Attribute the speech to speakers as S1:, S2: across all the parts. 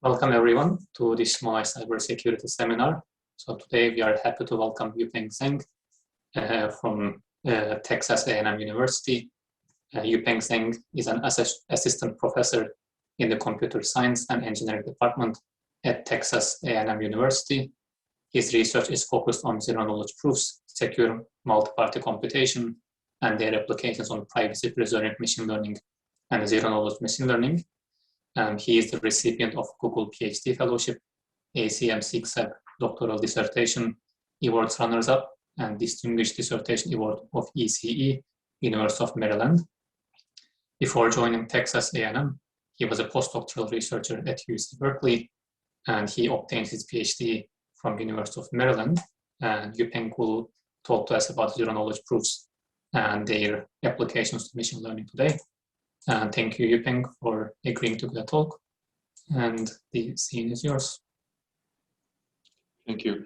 S1: Welcome everyone to this Monash Cybersecurity Seminar. So today we are happy to welcome Yupeng Zhang from Texas A&M University. Yupeng Zhang is an assistant professor in the Computer Science and Engineering Department at Texas A&M University. His research is focused on zero-knowledge proofs, secure multi-party computation, and their applications on privacy-preserving machine learning and zero-knowledge machine learning. He is the recipient of Google PhD Fellowship, ACM SIGSAB Doctoral Dissertation Awards Runners-Up, and Distinguished Dissertation Award of ECE, University of Maryland. Before joining Texas A&M, he was a postdoctoral researcher at UC Berkeley, and he obtained his PhD from University of Maryland. And Yupeng will talk to us about zero-knowledge proofs and their applications to machine learning today. And thank you, Yupeng, for agreeing to the talk. And the scene is yours.
S2: Thank you.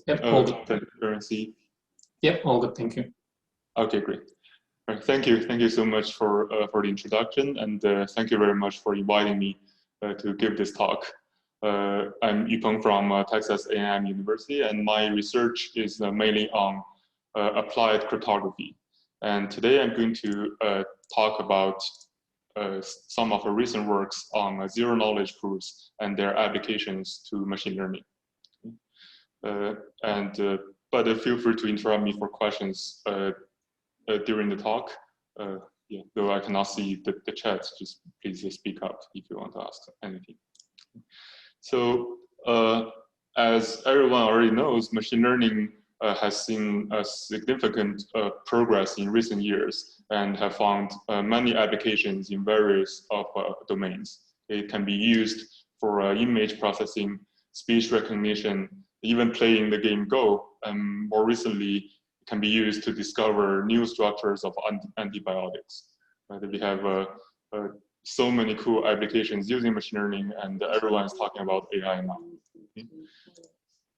S1: Yep, all good.
S2: Yep,
S1: all good. Thank you.
S2: Okay, great. Right, thank you so much for the introduction, and thank you very much for inviting me to give this talk. I'm Yupeng from Texas A&M University, and my research is mainly on applied cryptography. And today I'm going to talk about some of the recent works on zero-knowledge proofs and their applications to machine learning. But feel free to interrupt me for questions during the talk. Yeah, though I cannot see the chat, just please speak up if you want to ask anything. So, as everyone already knows, machine learning has seen a significant progress in recent years and have found many applications in various domains. It can be used for image processing, speech recognition, even playing the game Go, and more recently, it can be used to discover new structures of antibiotics. We have so many cool applications using machine learning, and everyone is talking about AI now. Okay.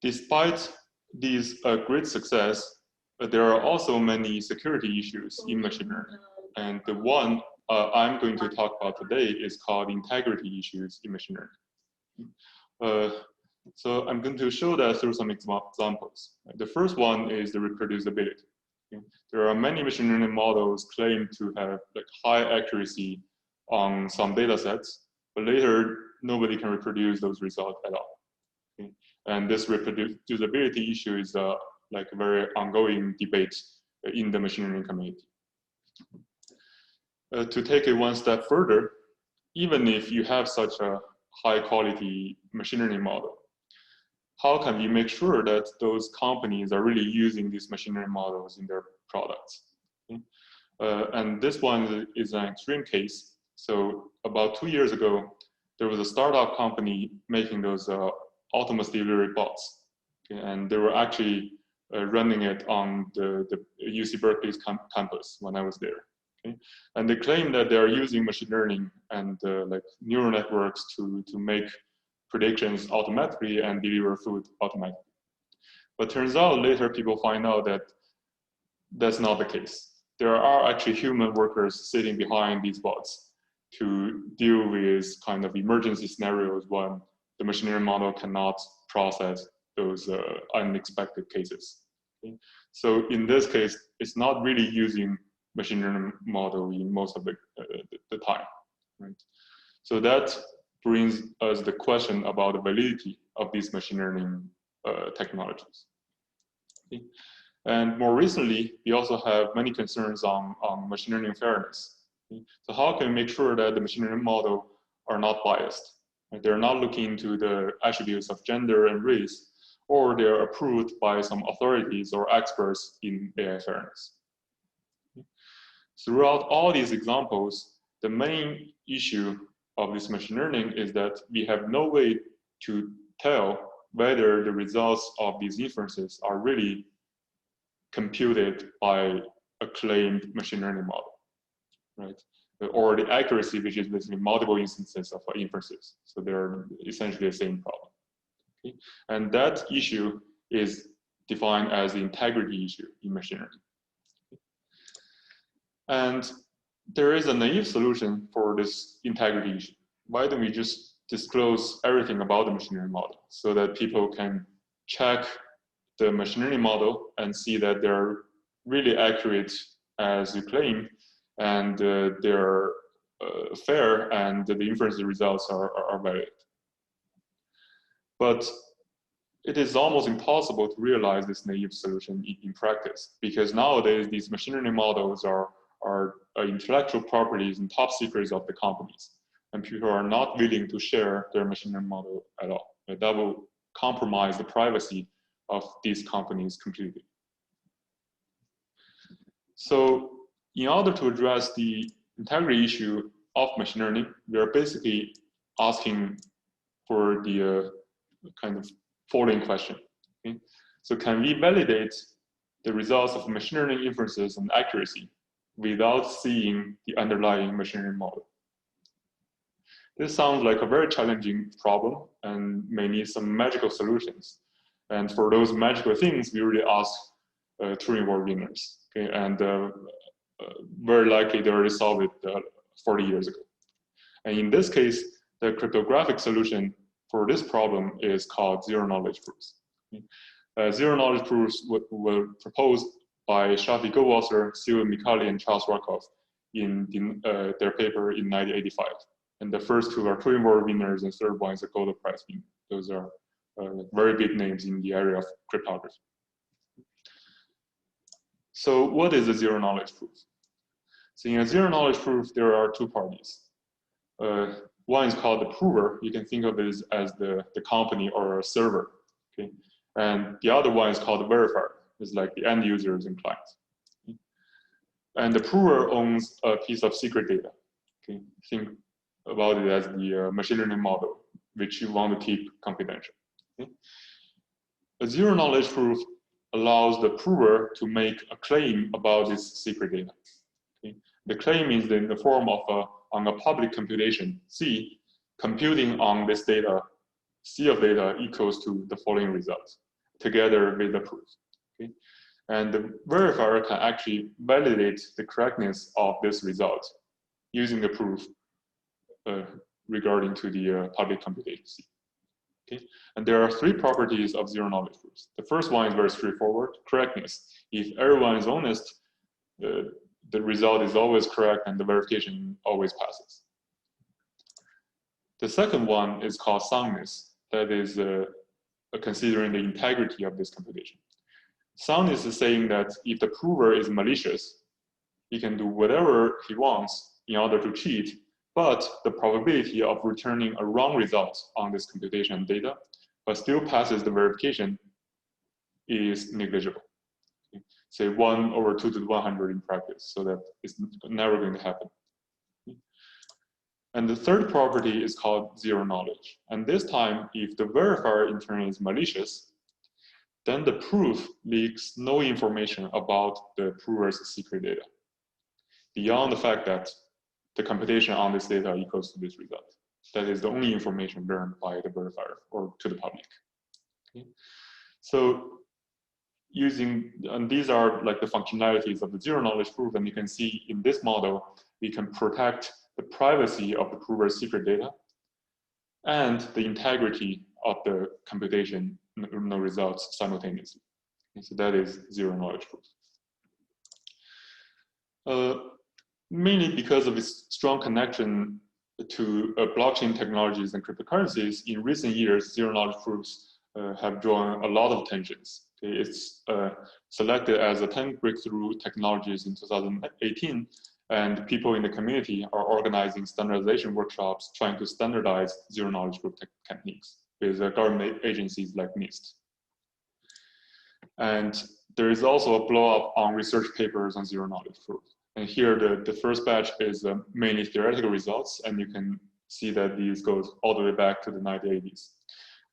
S2: Despite these great success, there are also many security issues in machine learning. And the one I'm going to talk about today is called integrity issues in machine learning. So I'm going to show that through some examples. The first one is the reproducibility. Okay. There are many machine learning models claim to have high accuracy on some data sets, but later nobody can reproduce those results at all. Okay. And this reproducibility issue is a very ongoing debate in the machine learning community. To take it one step further, even if you have such a high quality machine learning model, how can we make sure that those companies are really using these machine learning models in their products? Okay. And this one is an extreme case. So about 2 years ago, there was a startup company making those autonomous delivery bots. Okay, and they were actually running it on the UC Berkeley's campus when I was there. Okay. And they claim that they are using machine learning and neural networks to make predictions automatically and deliver food automatically. But turns out later people find out that that's not the case. There are actually human workers sitting behind these bots to deal with kind of emergency scenarios when the machine learning model cannot process those unexpected cases. Okay. So in this case, it's not really using machine learning model in most of the time. Right? So that brings us the question about the validity of these machine learning technologies. Okay. And more recently, we also have many concerns on machine learning fairness. So how can we make sure that the machine learning model are not biased? They're not looking into the attributes of gender and race, or they're approved by some authorities or experts in AI fairness. Throughout all these examples, the main issue of this machine learning is that we have no way to tell whether the results of these inferences are really computed by a claimed machine learning model. Right? Or the accuracy, which is basically multiple instances of inferences. So they're essentially the same problem. Okay? And that issue is defined as the integrity issue in machine learning. And there is a naive solution for this integrity issue. Why don't we just disclose everything about the machine learning model so that people can check the machine learning model and see that they're really accurate as you claim, and they're fair, and the inference results are valid. But it is almost impossible to realize this naive solution in practice, because nowadays these machine learning models are intellectual properties and top secrets of the companies, and people are not willing to share their machine learning model at all. That will compromise the privacy of these companies completely. So in order to address the integrity issue of machine learning, we are basically asking for the kind of following question. Okay? So can we validate the results of machine learning inferences and accuracy without seeing the underlying machine learning model? This sounds like a very challenging problem and may need some magical solutions. And for those magical things, we really ask Turing Award winners. Okay? And very likely they already solved it 40 years ago. And in this case, the cryptographic solution for this problem is called ZeroKnowledge Proofs. Okay? ZeroKnowledge Proofs were proposed by Shafi Goldwasser, Sylvan Micali, and Charles Rakoff in their paper in 1985. And the first two are Turing Award winners, and third one is a Golden Prize winner. Those are very big names in the area of cryptography. So what is a zero-knowledge proof? So in a zero-knowledge proof, there are two parties. One is called the prover. You can think of it as the company or a server. Okay? And the other one is called the verifier. It's like the end users and clients. Okay? And the prover owns a piece of secret data. Okay? Think about it as the machine learning model, which you want to keep confidential. Okay? A zero-knowledge proof allows the prover to make a claim about this secret data. Okay? The claim is in the form of on a public computation, C, computing on this data, C of data equals to the following results, together with the proof. Okay? And the verifier can actually validate the correctness of this result using the proof regarding to the public computation C. Okay? And there are three properties of zero-knowledge proofs. The first one is very straightforward, correctness. If everyone is honest, the result is always correct and the verification always passes. The second one is called soundness. That is considering the integrity of this computation. Soundness is saying that if the prover is malicious, he can do whatever he wants in order to cheat, but the probability of returning a wrong result on this computation data, but still passes the verification, is negligible. Okay? Say 1 over 2 to the 100 in practice, so that it's never going to happen. Okay? And the third property is called zero knowledge. And this time, if the verifier in turn is malicious, then the proof leaks no information about the prover's secret data, beyond the fact that the computation on this data equals to this result. That is the only information learned by the verifier or to the public. Okay? So and these are like the functionalities of the zero knowledge proof, and you can see in this model, we can protect the privacy of the prover's secret data and the integrity of the computation results simultaneously. Okay? So that is zero knowledge proof. Mainly because of its strong connection to blockchain technologies and cryptocurrencies, in recent years, zero-knowledge proofs have drawn a lot of attentions. Okay? It's selected as a 10 breakthrough technologies in 2018, and people in the community are organizing standardization workshops trying to standardize zero-knowledge proof techniques with government agencies like NIST. And there is also a blow-up on research papers on zero-knowledge proof. And here, the first batch is mainly theoretical results, and you can see that these goes all the way back to the 1980s.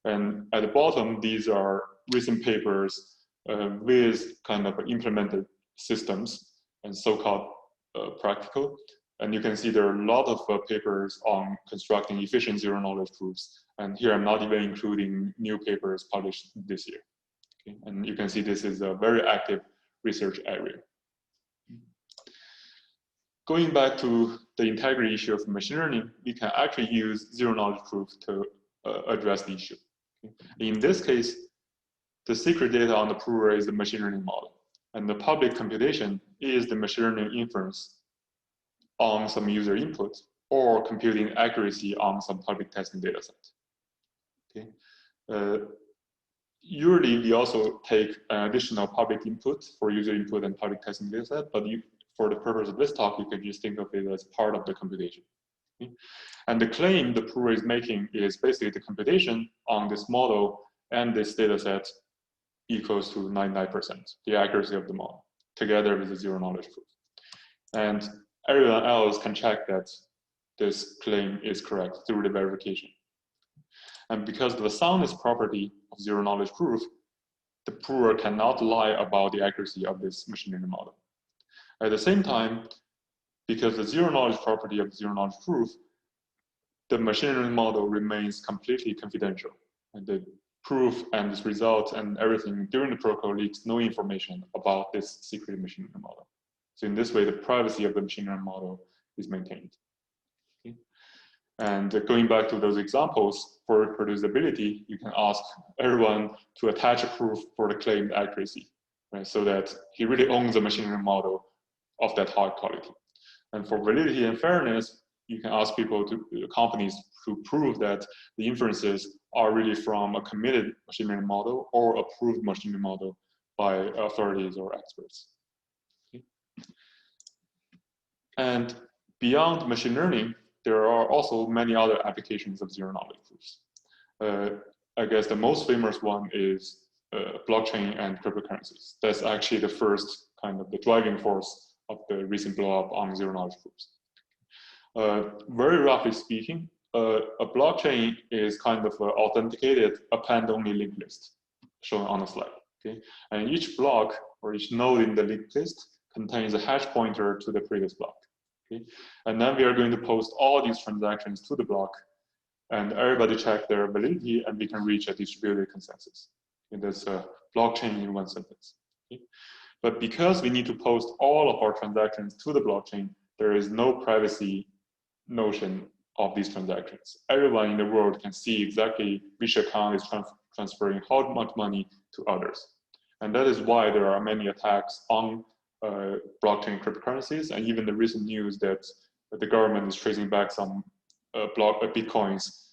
S2: And at the bottom, these are recent papers with kind of implemented systems and so-called practical. And you can see there are a lot of papers on constructing efficient zero-knowledge proofs. And here I'm not even including new papers published this year. Okay? And you can see this is a very active research area. going back to the integrity issue of machine learning, we can actually use zero-knowledge proof to address the issue. In this case, the secret data on the prover is the machine learning model, and the public computation is the machine learning inference on some user input or computing accuracy on some public testing data set. Okay. Usually, we also take an additional public input for user input and public testing data set, but for the purpose of this talk, you can just think of it as part of the computation. Okay. And the claim the prover is making is basically the computation on this model and this data set equals to 99%, the accuracy of the model, together with the zero-knowledge proof. And everyone else can check that this claim is correct through the verification. And because of the soundness property of zero-knowledge proof, the prover cannot lie about the accuracy of this machine learning model. At the same time, because the zero-knowledge property of zero-knowledge proof, the machine learning model remains completely confidential. And the proof and its result and everything during the protocol leaks no information about this secret machine learning model. So in this way, the privacy of the machine learning model is maintained. Okay. And going back to those examples, for reproducibility, you can ask everyone to attach a proof for the claimed accuracy, right? So that he really owns the machine learning model of that high quality. And for validity and fairness, you can ask companies to prove that the inferences are really from a committed machine learning model or approved machine learning model by authorities or experts. Okay. And beyond machine learning, there are also many other applications of zero-knowledge proofs. I guess the most famous one is blockchain and cryptocurrencies. That's actually the first kind of the driving force of the recent blow-up on zero-knowledge proofs. Very roughly speaking, a blockchain is kind of an authenticated append-only linked list shown on the slide. Okay? And each block or each node in the linked list contains a hash pointer to the previous block. Okay? And then we are going to post all these transactions to the block, and everybody check their validity, and we can reach a distributed consensus. And that's a blockchain in one sentence. Okay? But because we need to post all of our transactions to the blockchain, there is no privacy notion of these transactions. Everyone in the world can see exactly which account is transferring how much money to others. And that is why there are many attacks on blockchain cryptocurrencies, and even the recent news that the government is tracing back some bitcoins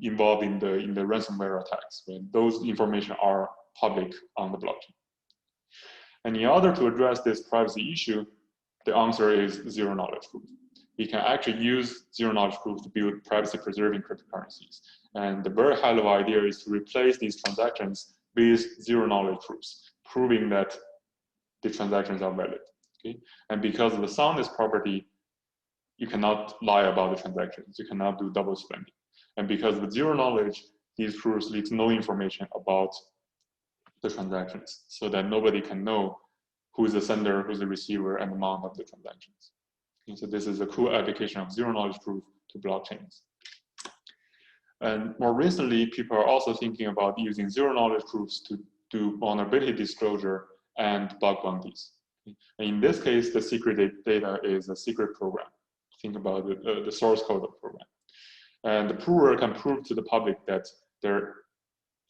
S2: involved in the ransomware attacks. Right? Those information are public on the blockchain. And in order to address this privacy issue, the answer is zero-knowledge proof. We can actually use zero-knowledge proof to build privacy-preserving cryptocurrencies. And the very high-level idea is to replace these transactions with zero-knowledge proofs, proving that the transactions are valid. Okay? And because of the soundness property, you cannot lie about the transactions. You cannot do double spending. And because with zero knowledge, these proofs leak no information about the transactions, so that nobody can know who is the sender, who's the receiver, and the amount of the transactions. Okay, so this is a cool application of zero-knowledge proof to blockchains. And more recently, people are also thinking about using zero-knowledge proofs to do vulnerability disclosure and bug bounties. Okay. And in this case, the secret data is a secret program. Think about the source code of the program. And the prover can prove to the public that there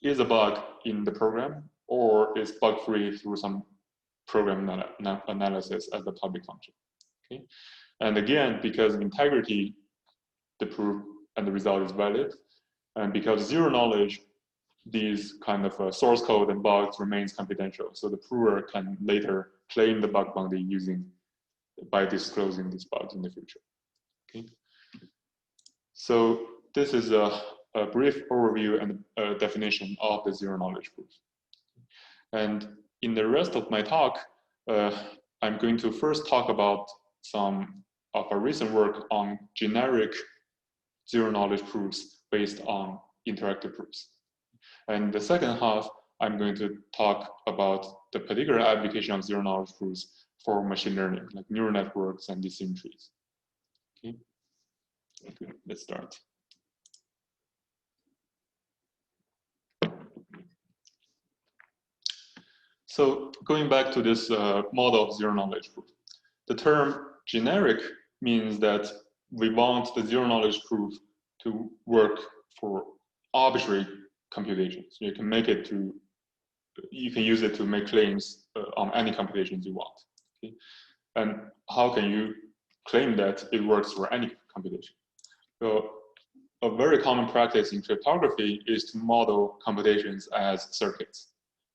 S2: is a bug in the program or is bug-free through some program analysis as the public function. Okay? And again, because of integrity, the proof and the result is valid. And because zero knowledge, these kind of source code and bugs remains confidential. So the prover can later claim the bug bounty by disclosing these bugs in the future. Okay. So this is a brief overview and a definition of the zero knowledge proof. And in the rest of my talk, I'm going to first talk about some of our recent work on generic zero knowledge proofs based on interactive proofs. And the second half, I'm going to talk about the particular application of zero knowledge proofs for machine learning, like neural networks and decision trees. Okay, let's start. So going back to this model of zero knowledge proof, The term generic means that we want the zero-knowledge proof to work for arbitrary computations. You can make it to, you can use it to make claims on any computations you want. Okay? And how can you claim that it works for any computation? So a very common practice in cryptography is to model computations as circuits,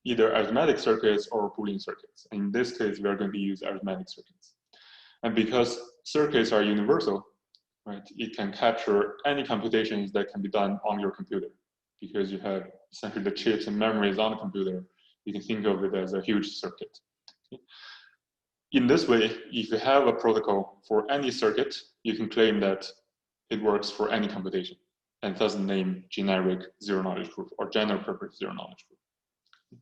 S2: either arithmetic circuits or Boolean circuits. In this case, we are going to use arithmetic circuits. And because circuits are universal, right, it can capture any computations that can be done on your computer. Because you have essentially the chips and memories on the computer, you can think of it as a huge circuit. Okay? In this way, if you have a protocol for any circuit, you can claim that it works for any computation, and thus the name generic zero-knowledge proof or general purpose zero-knowledge proof.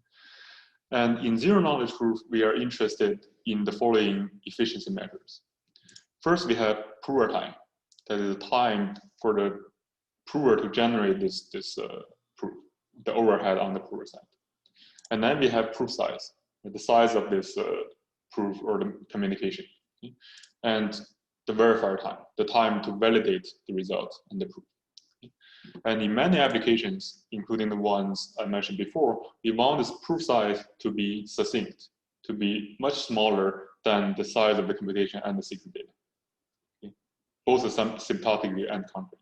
S2: And in zero-knowledge proof, we are interested in the following efficiency measures. First, we have prover time. That is the time for the prover to generate this proof, the overhead on the prover side. And then we have proof size, the size of this proof or the communication. Okay? And the verifier time, the time to validate the result and the proof. Okay? And in many applications, including the ones I mentioned before, we want this proof size to be succinct, to be much smaller than the size of the computation and the secret data. Okay? Both asymptotically and concurrently.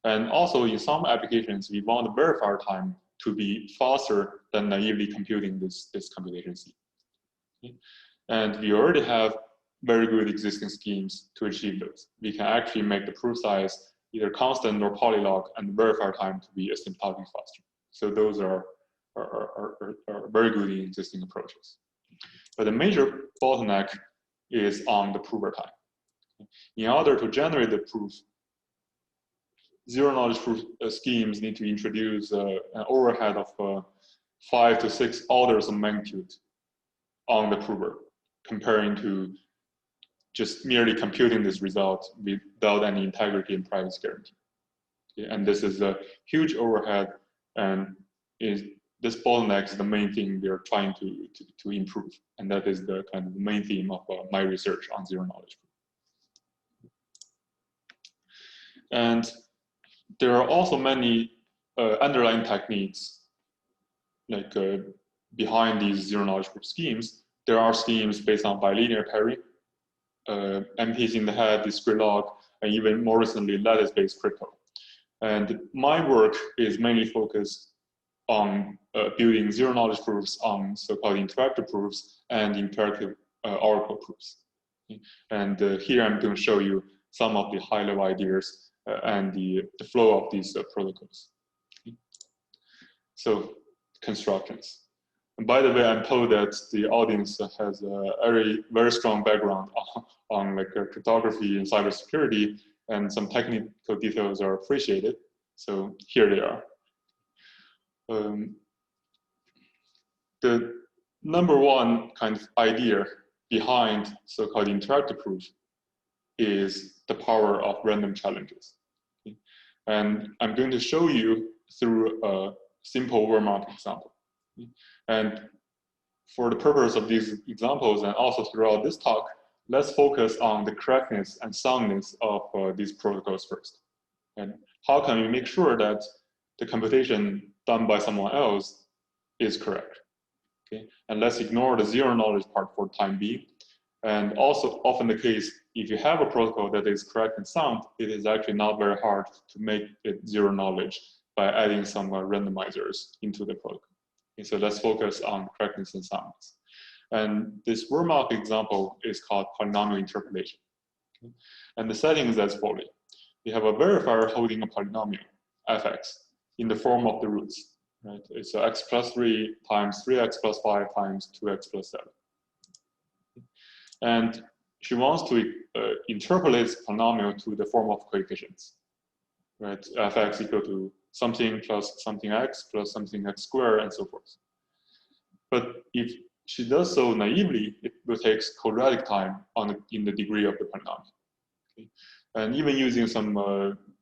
S2: And also in some applications, we want the verifier time to be faster than naively computing this computation seed. Okay? And we already have very good existing schemes to achieve those. We can actually make the proof size either constant or polylog and the verifier time to be asymptotically faster. So those are very good in existing approaches. But the major bottleneck is on the prover time. In order to generate the proof, zero-knowledge proof schemes need to introduce an overhead of 5 to 6 orders of magnitude on the prover, comparing to just merely computing this result without any integrity and privacy guarantee. Okay? And this is a huge overhead, and this bottleneck is the main thing we are trying to improve. And that is the kind of the main theme of my research on zero-knowledge proof. And there are also many underlying techniques, like behind these zero-knowledge proof schemes. There are schemes based on bilinear pairing, MPs in the head, discrete log, and even more recently, lattice-based crypto. And my work is mainly focused on building zero-knowledge proofs on so-called interactive proofs and interactive oracle proofs. Okay? And here I'm going to show you some of the high-level ideas and the flow of these protocols. Okay? So, constructions. And by the way, I'm told that the audience has a very strong background on like cryptography and cybersecurity, and some technical details are appreciated. So here they are. The number one kind of idea behind so-called interactive proof is the power of random challenges. Okay? And I'm going to show you through a simple overmark example. Okay? And for the purpose of these examples and also throughout this talk, let's focus on the correctness and soundness of these protocols first. And how can we make sure that the computation done by someone else is correct? Okay? And let's ignore the zero-knowledge part for the time being. And also often the case, if you have a protocol that is correct and sound, it is actually not very hard to make it zero-knowledge by adding some randomizers into the protocol. Okay, so let's focus on correctness and soundness. And this Wehrmacht example is called polynomial interpolation. Okay? And the setting is as follows. We have a verifier holding a polynomial, fx, in the form of the roots. Right? It's x plus 3 times 3x plus 5 times 2x plus 7. And she wants to interpolate this polynomial to the form of coefficients. Right? Fx equal to something plus something x plus something x squared and so forth. But if she does so naively, it will take quadratic time in the degree of the polynomial. Okay? And even using some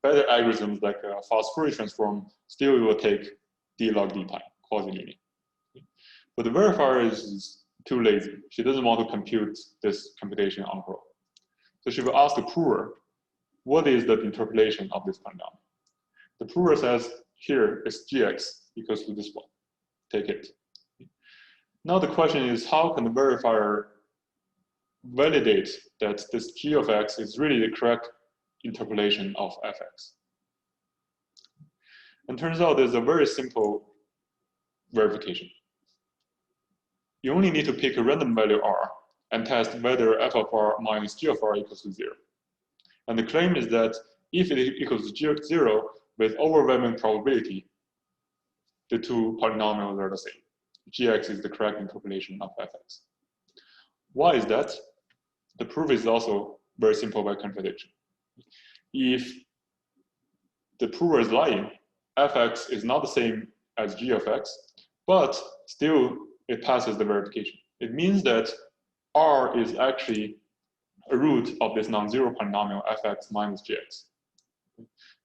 S2: better algorithms like a fast Fourier transform, still it will take d log d time, quasi-linear. Okay? But the verifier is too lazy. She doesn't want to compute this computation on her own. So she will ask the prover, what is the interpolation of this polynomial? The prover says, here is gx equals to this one. Take it. Now the question is, how can the verifier validate that this g of x is really the correct interpolation of fx? And turns out there's a very simple verification. You only need to pick a random value r and test whether f of r minus g of r equals to 0. And the claim is that if it equals to 0 with overwhelming probability, the two polynomials are the same. Gx is the correct interpolation of fx. Why is that? The proof is also very simple by contradiction. If the prover is lying, fx is not the same as g of x, but still it passes the verification. It means that r is actually a root of this non-zero polynomial fx minus gx.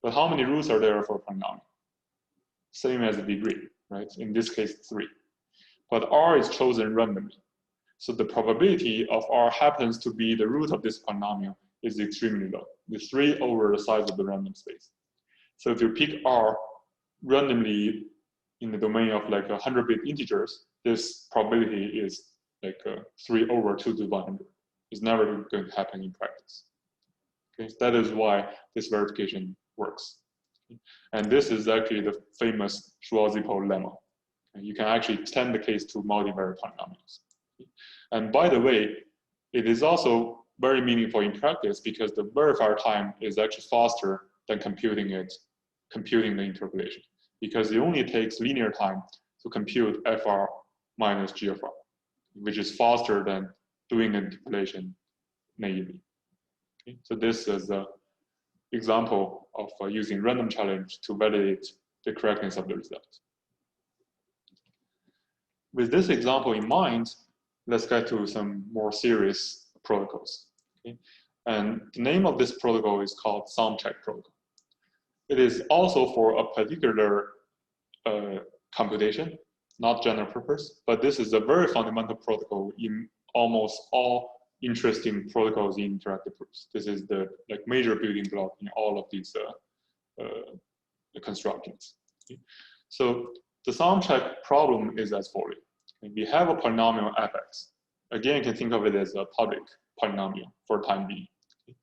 S2: But how many roots are there for a polynomial? Same as the degree, right? In this case, 3. But r is chosen randomly. So the probability of r happens to be the root of this polynomial is extremely low. The 3 over the size of the random space. So if you pick r randomly in the domain of like 100-bit integers, this probability is like 3 over 2 to the 100. It's never going to happen in practice. Okay, that is why this verification works. And this is actually the famous Schwarzschild lemma. And you can actually extend the case to multivariate polynomials. And by the way, it is also very meaningful in practice because the verifier time is actually faster than computing the interpolation, because it only takes linear time to compute fr minus g of r, which is faster than doing the interpolation naively. Okay? So this is an example of using random challenge to validate the correctness of the result. With this example in mind, let's get to some more serious protocols. Okay? And the name of this protocol is called sum check protocol. It is also for a particular computation, not general purpose, but this is a very fundamental protocol in almost all interesting protocols in interactive proofs. This is the major building block in all of these constructions. Okay? So the sum check problem is as follows. We have a polynomial fx. Again, you can think of it as a public polynomial for time being. Okay?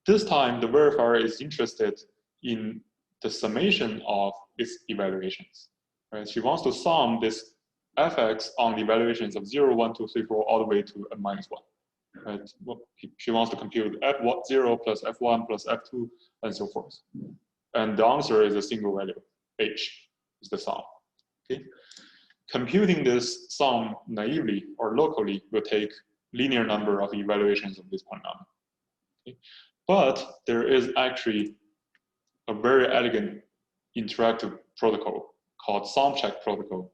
S2: This time, the verifier is interested in the summation of its evaluations. Right? She wants to sum this fx on the evaluations of 0, 1, 2, 3, 4, all the way to n minus 1. Right? Well, she wants to compute f0 plus f1 plus f2 and so forth. And the answer is a single value, h is the sum. Okay? Computing this sum naively or locally will take linear number of evaluations of this polynomial. Okay? But there is actually a very elegant interactive protocol called sum check protocol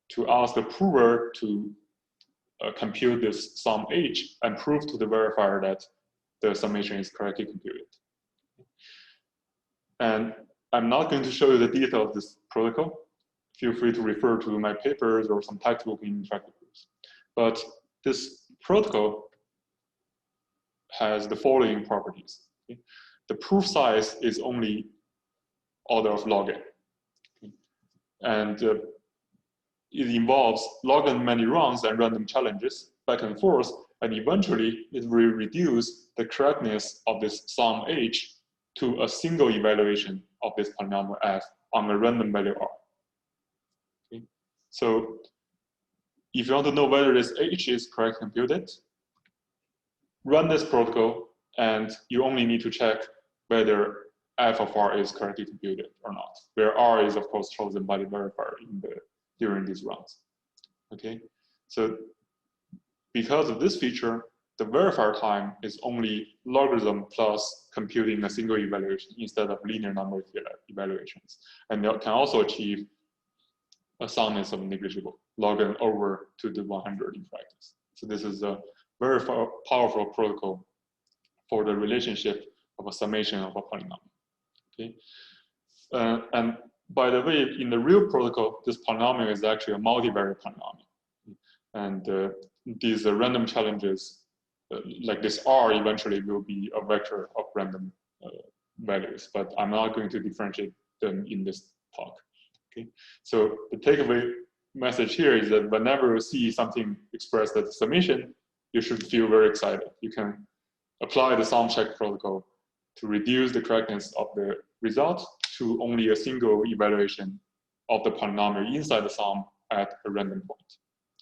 S2: to ask the prover to compute this sum h and prove to the verifier that the summation is correctly computed. And I'm not going to show you the detail of this protocol. Feel free to refer to my papers or some textbook in interactive proofs. But this protocol has the following properties. Okay? The proof size is only order of log n. Okay? And it involves log n many rounds and random challenges back and forth, and eventually it will reduce the correctness of this sum h to a single evaluation of this polynomial f on a random value r. Okay? So if you want to know whether this h is correctly computed, run this protocol, and you only need to check whether f of r is correctly computed or not, where r is, of course, chosen by the verifier during these rounds. Okay, so because of this feature, the verifier time is only logarithm plus computing a single evaluation instead of linear number evaluations. And it can also achieve a sumness of negligible, log n over to the 100 in practice. So this is a very powerful protocol for the relationship of a summation of a polynomial. Okay, and by the way, in the real protocol, this polynomial is actually a multivariate polynomial. And these random challenges, like this R, eventually will be a vector of random values, but I'm not going to differentiate them in this talk. Okay, so the takeaway message here is that whenever you see something expressed as a summation, you should feel very excited. You can apply the sum check protocol to reduce the correctness of the result to only a single evaluation of the polynomial inside the sum at a random point.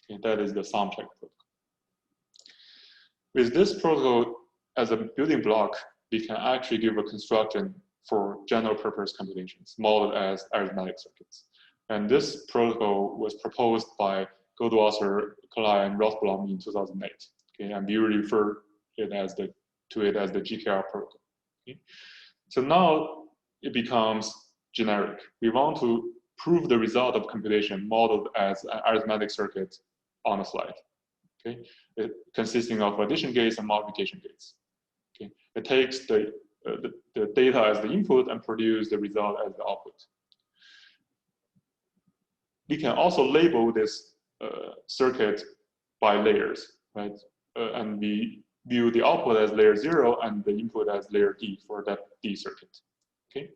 S2: Okay, that is the sum check protocol. With this protocol as a building block, we can actually give a construction for general purpose computations modeled as arithmetic circuits. And this protocol was proposed by Goldwasser, Kalai, and Rothblum in 2008. Okay, and we refer to it as the GKR protocol. Okay. So now it becomes generic. We want to prove the result of computation modeled as an arithmetic circuit on a slide. Okay, consisting of addition gates and multiplication gates. Okay, it takes the data as the input and produce the result as the output. We can also label this circuit by layers, right? And we view the output as layer 0 and the input as layer D for that D circuit. Okay.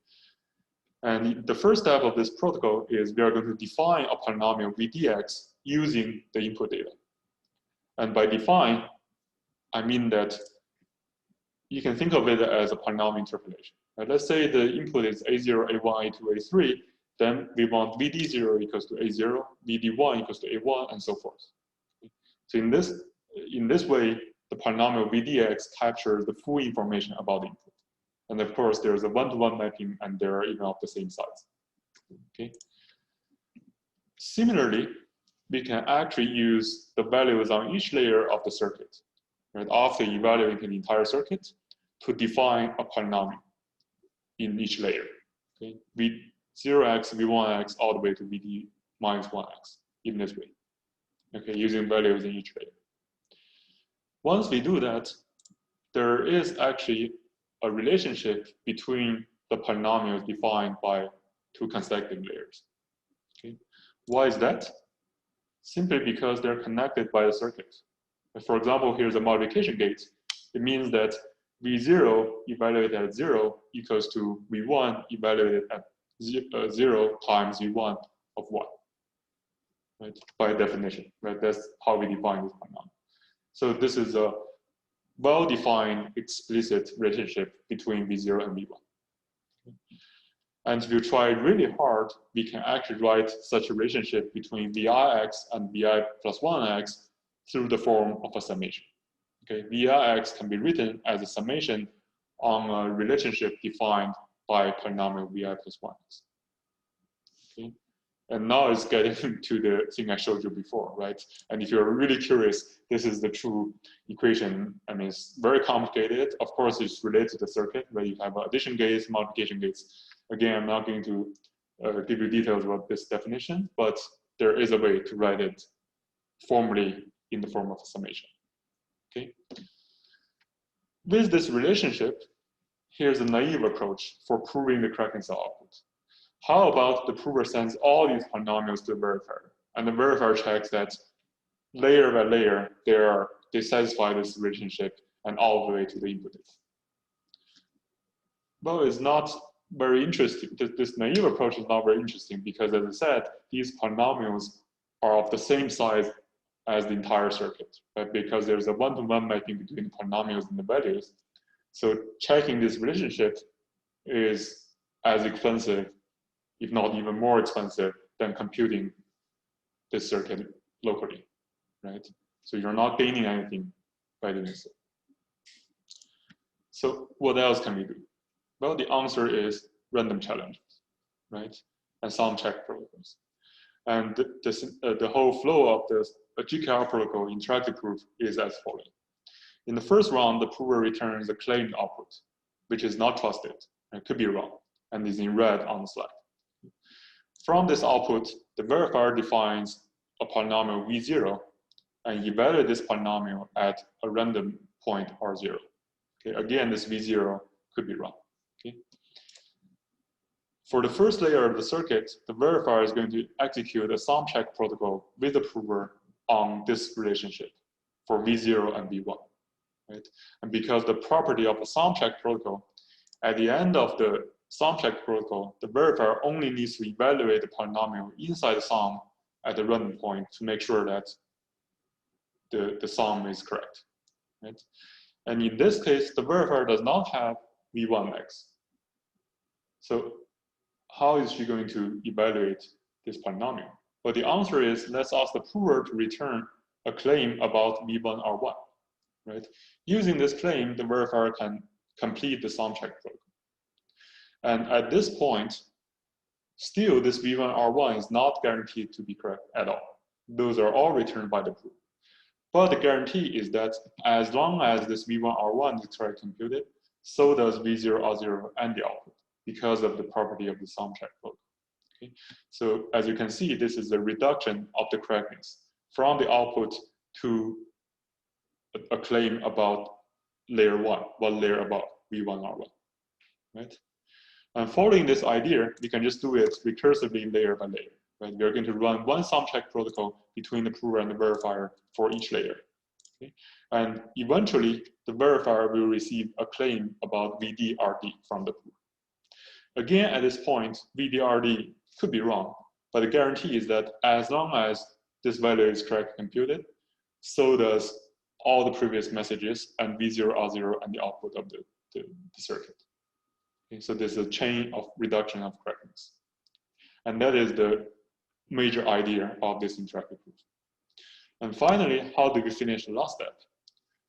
S2: And the first step of this protocol is we are going to define a polynomial VDX using the input data. And by define, I mean that you can think of it as a polynomial interpolation. Right? Let's say the input is A0, A1, A2, A3. Then we want VD0 equals to A0, VD1 equals to A1, and so forth. So in this way, the polynomial VDX captures the full information about the input. And of course, there's a one-to-one mapping, and they are even of the same size. Okay. Similarly, we can actually use the values on each layer of the circuit, right, after evaluating the entire circuit, to define a polynomial in each layer. Okay. V0x, V1x, all the way to Vd minus 1x in this way. Okay, using values in each layer. Once we do that, there is actually a relationship between the polynomials defined by two consecutive layers. Okay. Why is that? Simply because they're connected by the circuit. For example, here's a multiplication gate. It means that V0 evaluated at 0 equals to V1 evaluated at 0 times V1 of 1. Right? By definition, right? That's how we define this polynomial. So this is a well-defined explicit relationship between V0 and V1. And if you try really hard, we can actually write such a relationship between Vix and Vi plus 1x through the form of a summation. Okay, Vix can be written as a summation on a relationship defined by polynomial Vi plus 1x. Okay. And now it's getting to the thing I showed you before, right? And if you're really curious, this is the true equation. I mean, it's very complicated. Of course, it's related to the circuit where you have addition gates, multiplication gates. Again, I'm not going to give you details about this definition, but there is a way to write it formally in the form of a summation. Okay. With this relationship, here's a naive approach for proving the correctness of output. How about the prover sends all these polynomials to the verifier, and the verifier checks that layer by layer they satisfy this relationship and all the way to the input data. Well, it's not very interesting. This naive approach is not very interesting because, as I said, these polynomials are of the same size as the entire circuit, right? Because there's a one-to-one mapping between the polynomials and the values. So checking this relationship is as expensive, if not even more expensive, than computing this circuit locally, right? So you're not gaining anything by doing so. So what else can we do? Well, the answer is random challenges, right? And some check protocols. And the whole flow of this GKR protocol interactive proof is as follows. In the first round, the prover returns a claimed output, which is not trusted, and could be wrong, and is in red on the slide. From this output, the verifier defines a polynomial V0 and evaluates this polynomial at a random point R0. Okay, again, this V0 could be wrong. Okay. For the first layer of the circuit, the verifier is going to execute a sum check protocol with the prover on this relationship for V0 and V1, right? And because the property of the sum check protocol, at the end of the sum check protocol, the verifier only needs to evaluate the polynomial inside the sum at the random point to make sure that the sum is correct, right? And in this case, the verifier does not have V1x. So how is she going to evaluate this polynomial? Well, the answer is, let's ask the prover to return a claim about V1 R1, right? Using this claim, the verifier can complete the sum check protocol. And at this point, still this V1 R1 is not guaranteed to be correct at all. Those are all returned by the prover. But the guarantee is that as long as this V1 R1 is correctly computed, so does V0 R0 and the output, because of the property of the sum check protocol. Okay? So as you can see, this is a reduction of the correctness from the output to a claim about layer 1, one layer above V1 R1, right? And following this idea, we can just do it recursively layer by layer, right? We're going to run one sum check protocol between the prover and the verifier for each layer. Okay? And eventually, the verifier will receive a claim about VDRD from the prover. Again, at this point, VDRD could be wrong, but the guarantee is that as long as this value is correctly computed, so does all the previous messages and V0, R0, and the output of the circuit. Okay, so there's a chain of reduction of correctness. And that is the major idea of this interactive proof. And finally, how do we finish the last step?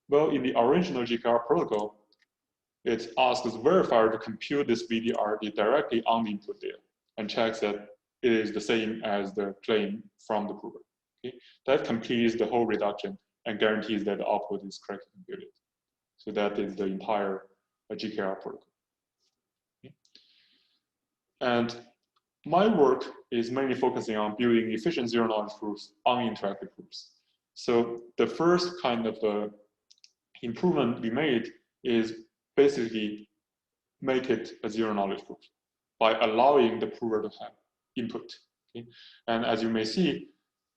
S2: Well, in the original GKR protocol, it asks the verifier to compute this VDRD directly on the input data and checks that it is the same as the claim from the prover. Okay? That completes the whole reduction and guarantees that the output is correctly computed. So that is the entire GKR protocol. Okay? And my work is mainly focusing on building efficient zero-knowledge proofs on interactive proofs. So the first kind of improvement we made is basically make it a zero-knowledge proof by allowing the prover to have input. Okay? And as you may see,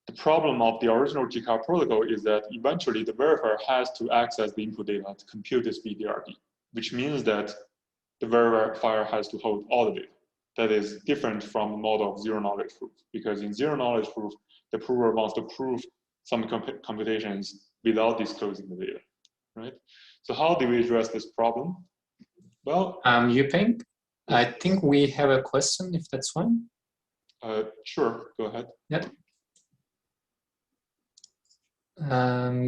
S2: the problem of the original GKR protocol is that eventually the verifier has to access the input data to compute this VDRD, which means that the verifier has to hold all the data. That is different from the model of zero-knowledge proof, because in zero-knowledge proof, the prover wants to prove some computations without disclosing the data, right? So how do we address this problem? Well,
S1: Yupeng, I think we have a question, if that's fine.
S2: Sure, go ahead.
S1: Yep.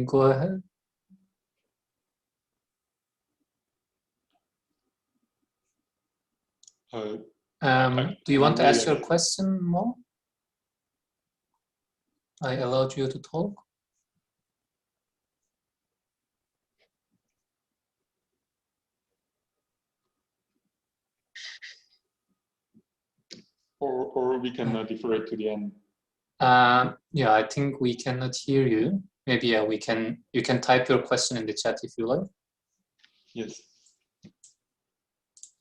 S1: Go ahead. Do you want to ask your question more? I allowed you to talk.
S2: Or we can defer it to the end.
S1: Yeah, I think we cannot hear you. Maybe you can type your question in the chat if you like.
S2: Yes.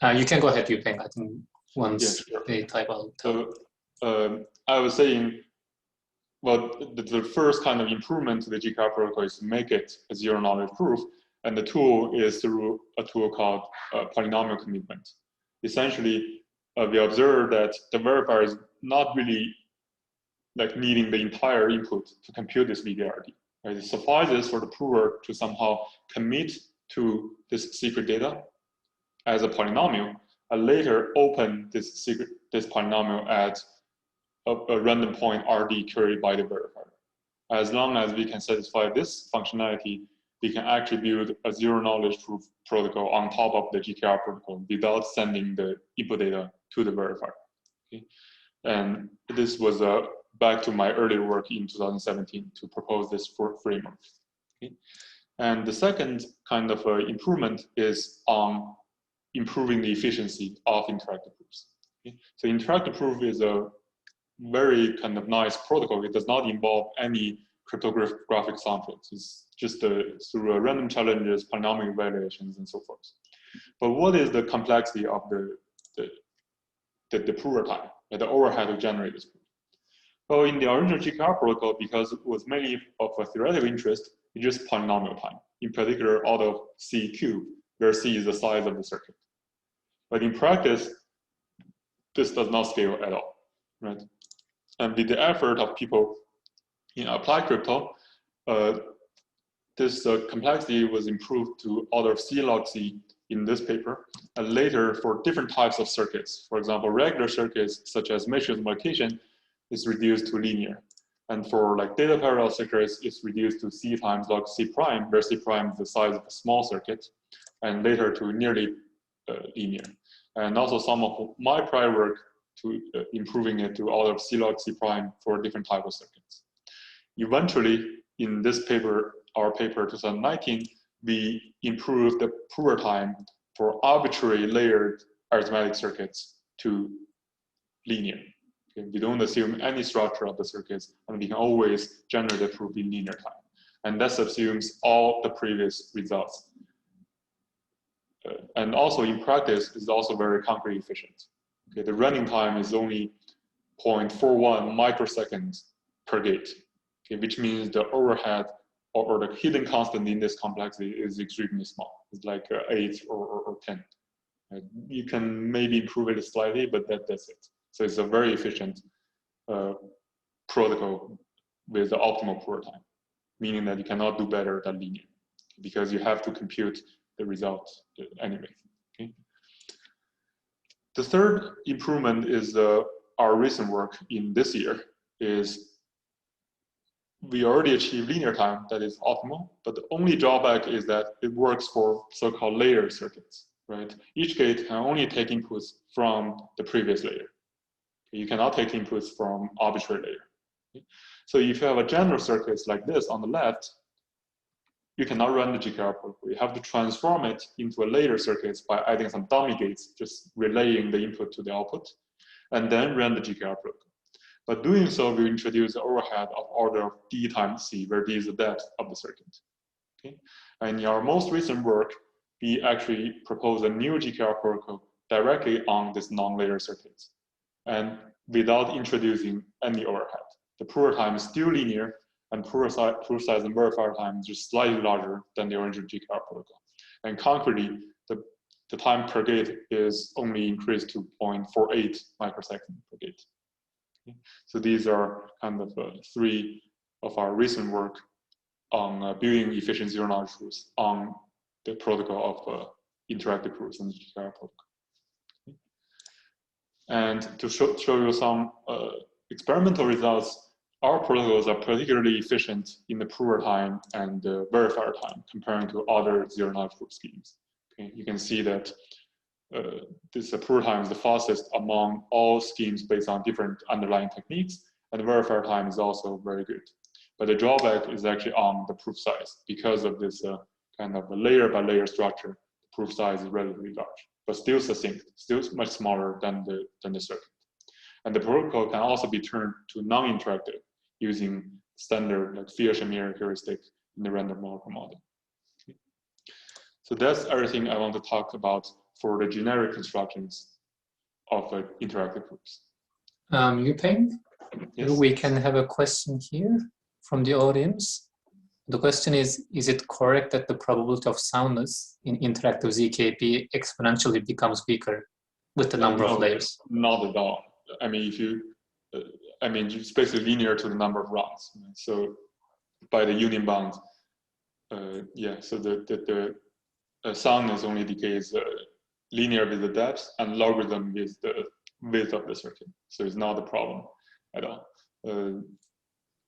S1: You can go ahead, Yupeng. I think once
S2: sure.
S1: they type out.
S2: So I was saying, well, the first kind of improvement to the GKR protocol is to make it a zero-knowledge proof, and the tool is through a tool called polynomial commitment. Essentially, we observe that the verifier is not really like needing the entire input to compute this VDRD. Right? It suffices for the prover to somehow commit to this secret data as a polynomial, and later open this polynomial at a random point RD carried by the verifier. As long as we can satisfy this functionality, we can actually build a zero-knowledge proof protocol on top of the GKR protocol without sending the input data to the verifier. Okay? And this was back to my earlier work in 2017 to propose this framework. Okay? And the second kind of improvement is on improving the efficiency of interactive proofs. Okay? So interactive proof is a very kind of nice protocol. It does not involve any cryptographic assumptions. It's just through random challenges, polynomial evaluations, and so forth. But what is the complexity of the prover time, the overhead to generate this proof? Well, in the original GKR protocol, because it was mainly of a theoretical interest, it's just polynomial time, in particular out of C cubed, where C is the size of the circuit. But in practice, this does not scale at all, right? And with the effort of people in applied crypto, this complexity was improved to order of C log C in this paper. And later, for different types of circuits, for example, regular circuits such as matrix multiplication is reduced to linear. And for like data parallel circuits, it's reduced to C times log C prime, where C prime is the size of a small circuit, and later to nearly linear. And also some of my prior work to improving it to order of C log C prime for different types of circuits. Eventually, in this paper, our paper 2019, we improved the prover time for arbitrary layered arithmetic circuits to linear. Okay? We don't assume any structure of the circuits, and we can always generate the proof in linear time. And that subsumes all the previous results. And also in practice, it's also very concrete efficient. Okay? The running time is only 0.41 microseconds per gate, okay? Which means the overhead or the hidden constant in this complexity is extremely small. It's like 8 or 10. You can maybe improve it slightly, but that's it. So it's a very efficient protocol with the optimal prover time, meaning that you cannot do better than linear because you have to compute the result anyway. Okay? The third improvement is our recent work in this year is we already achieved linear time that is optimal, but the only drawback is that it works for so-called layer circuits, right? Each gate can only take inputs from the previous layer. You cannot take inputs from arbitrary layer. So if you have a general circuit like this on the left, you cannot run the GKR protocol. You have to transform it into a layer circuit by adding some dummy gates, just relaying the input to the output, and then run the GKR protocol. But doing so will introduce the overhead of order of D times C, where D is the depth of the circuit. Okay? And in our most recent work, we actually proposed a new GKR protocol directly on this non-layer circuit, and without introducing any overhead. The prover time is still linear, and proof size and verifier time is just slightly larger than the original GKR protocol. And concretely, the time per gate is only increased to 0.48 microseconds per gate. Okay. So these are kind of three of our recent work on building efficient zero-knowledge proofs on the protocol of interactive proofs and the GKR protocol. Okay. And to show you some experimental results, our protocols are particularly efficient in the prover time and the verifier time comparing to other zero-knowledge proof schemes. Okay. You can see that this prover time is the fastest among all schemes based on different underlying techniques, and the verifier time is also very good. But the drawback is actually on the proof size. Because of this kind of a layer by layer structure, the proof size is relatively large, but still succinct, still much smaller than the circuit. And the protocol can also be turned to non-interactive using standard like Fisher-Shamir heuristic in the random walker model. Okay. So that's everything I want to talk about for the generic constructions of interactive proofs.
S1: Yupeng,
S2: yes.
S1: We can have a question here from the audience. The question is it correct that the probability of soundness in interactive ZKP exponentially becomes weaker with the number of layers?
S2: Not at all. I mean, if you, it's basically linear to the number of rounds. So by the union bound, yeah, so the soundness only decays linear with the depth and logarithm with the width of the circuit. So it's not a problem at all.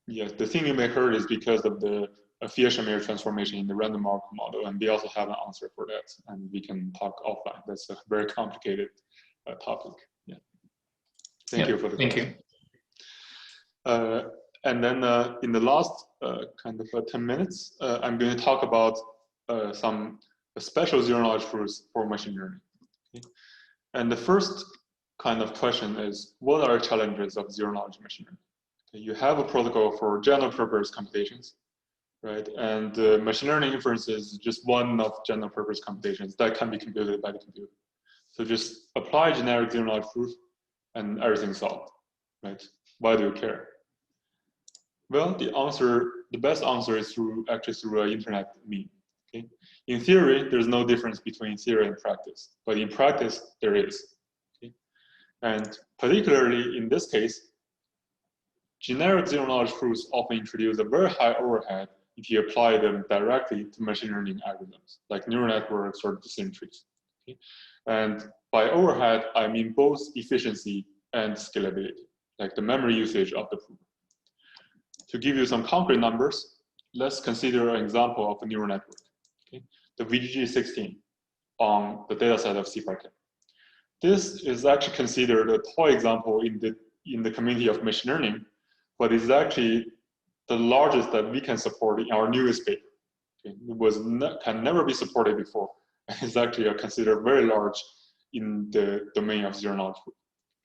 S2: Yes, the thing you may heard is because of the Fisher-Shamir transformation in the random walker model, and we also have an answer for that, and we can talk offline. That's a very complicated topic. Yeah. Thank you for the question. Thank you. And then in the last kind of 10 minutes, I'm going to talk about some special zero-knowledge proofs for machine learning. Okay? And the first kind of question is, what are the challenges of zero-knowledge machine learning? Okay, you have a protocol for general-purpose computations, right? And machine learning inference is just one of general-purpose computations that can be computed by the computer. So just apply generic zero-knowledge proof, and everything's solved, right? Why do you care? Well, the best answer is actually through an internet mean. Okay? In theory, there's no difference between theory and practice, but in practice, there is. Okay? And particularly in this case, generic zero-knowledge proofs often introduce a very high overhead if you apply them directly to machine learning algorithms, like neural networks or decision trees. Okay? And by overhead, I mean both efficiency and scalability, like the memory usage of the proof. To give you some concrete numbers, let's consider an example of a neural network, okay? The VGG16 on the dataset of CPRK. This is actually considered a toy example in the community of machine learning, but it's actually the largest that we can support in our newest paper. Okay? It can never be supported before. It's actually considered very large in the domain of zero-knowledge proof.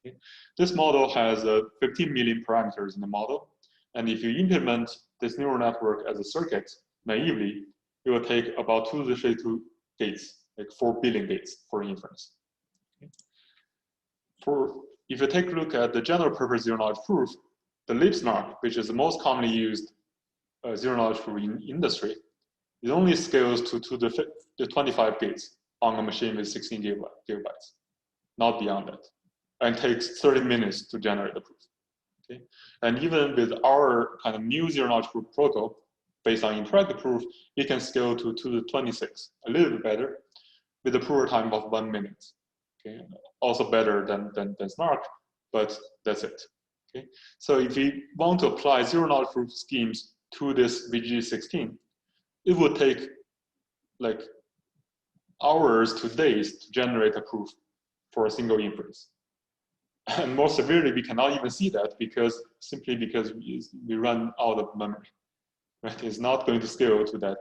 S2: Okay? This model has 15 million parameters in the model. And if you implement this neural network as a circuit naively, it will take about 2 to the 32 gates, like 4 billion gates for inference. Okay. If you take a look at the general purpose zero-knowledge proof, the LeapSnark, which is the most commonly used zero-knowledge proof in industry, it only scales to the 25 gates on a machine with 16 gigabytes, not beyond that, and takes 30 minutes to generate the proof. Okay. And even with our kind of new zero-knowledge proof protocol, based on interactive proof, it can scale to the 26, a little bit better, with a proof time of 1 minute. Okay. Also better than Snark, but that's it. Okay. So if we want to apply zero-knowledge proof schemes to this VGG16, it would take like hours to days to generate a proof for a single inference. And more severely, we cannot even see that simply because we run out of memory. Right? It's not going to scale to that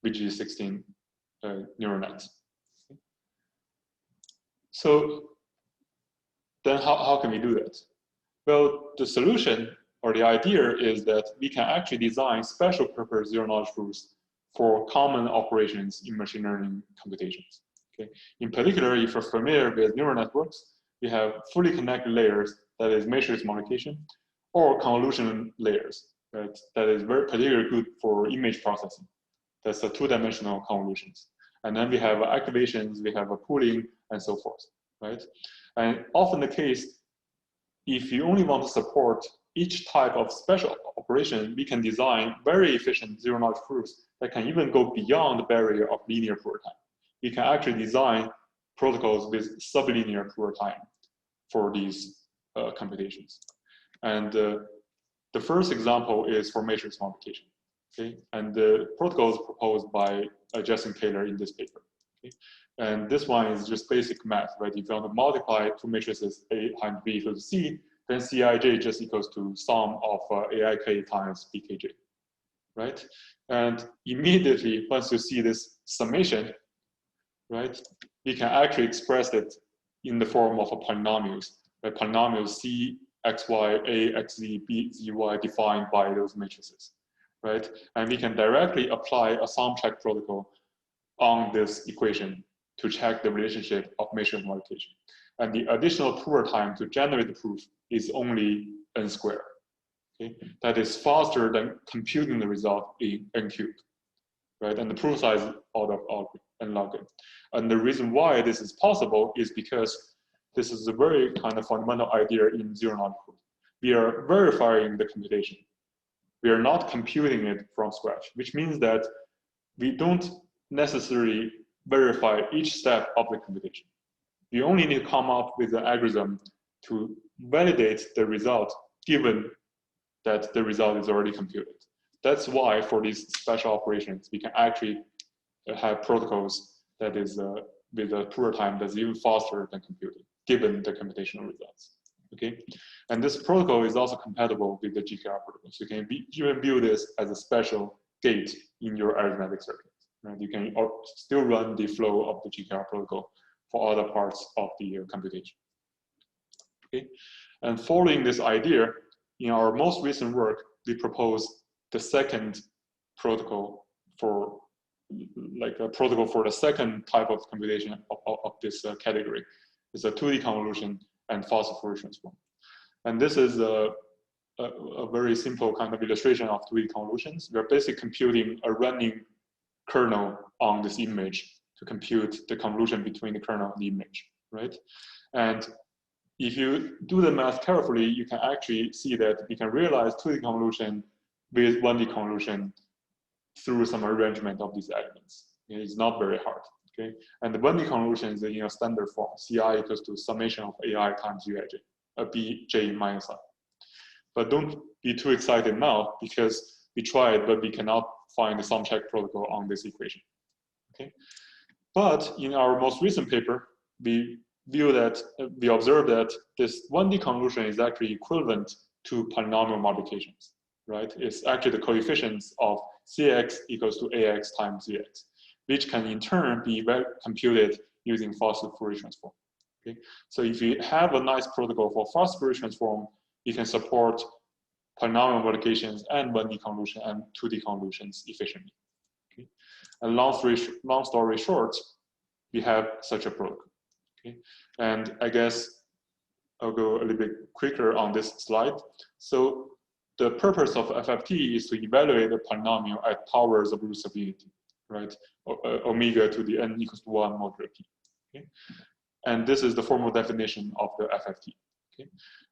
S2: VGG16 neural net. So then how can we do that? Well, the solution or the idea is that we can actually design special purpose zero-knowledge proofs for common operations in machine learning computations. Okay? In particular, if you're familiar with neural networks, we have fully connected layers, that is matrix multiplication, or convolution layers, right? That is very particularly good for image processing. That's the 2-dimensional convolutions. And then we have activations, we have a pooling, and so forth, right? And often the case, if you only want to support each type of special operation, we can design very efficient zero-knowledge proofs that can even go beyond the barrier of linear proof time. We can actually design protocols with sublinear proof time for these computations. And the first example is for matrix multiplication. Okay? And the protocol is proposed by Justin Taylor in this paper. Okay? And this one is just basic math, right? If you want to multiply two matrices A times B equals C, then Cij just equals to sum of Aik times Bkj, right? And immediately, once you see this summation, right, we can actually express it in the form of a polynomials, right? Polynomials C, xy, A, xz, B, zy defined by those matrices, right? And we can directly apply a sum check protocol on this equation to check the relationship of matrix multiplication. And the additional proof time to generate the proof is only n squared. Okay? That is faster than computing the result in n cubed, right? And the proof size is order of n log n. And the reason why this is possible is because this is a very kind of fundamental idea in zero-knowledge proof. We are verifying the computation. We are not computing it from scratch, which means that we don't necessarily verify each step of the computation. You only need to come up with an algorithm to validate the result, given that the result is already computed. That's why for these special operations, we can actually have protocols that is with a proof time that's even faster than computing, given the computational results. Okay, and this protocol is also compatible with the GKR protocol. So you can even build this as a special gate in your arithmetic circuit. Right? You can still run the flow of the GKR protocol for other parts of the computation. Okay, and following this idea, in our most recent work, we proposed the second protocol for, like a protocol for the second type of computation of this category. It's a 2D convolution and false Fourier transform. And this is a very simple kind of illustration of 2D convolutions. We're basically computing a running kernel on this image to compute the convolution between the kernel and the image, right? And if you do the math carefully, you can actually see that you can realize 2D convolution with 1D convolution through some arrangement of these elements. It's not very hard, okay? And the 1D convolution is in a standard form, Ci equals to summation of Ai times Uij, Bj minus I. But don't be too excited now, because we tried, but we cannot find the sum check protocol on this equation, okay? But in our most recent paper, we observed that this 1D convolution is actually equivalent to polynomial multiplications, right? It's actually the coefficients of Cx equals to Ax times Zx, which can in turn be computed using fast Fourier transform. Okay? So if you have a nice protocol for fast Fourier transform, you can support polynomial multiplications and 1D convolution and 2D convolutions efficiently. Okay? And long story short, we have such a protocol. Okay? And I guess I'll go a little bit quicker on this slide. So the purpose of FFT is to evaluate the polynomial at powers of roots of unity, right? Omega to the n equals to 1 modulo p. Okay? And this is the formal definition of the FFT. Okay?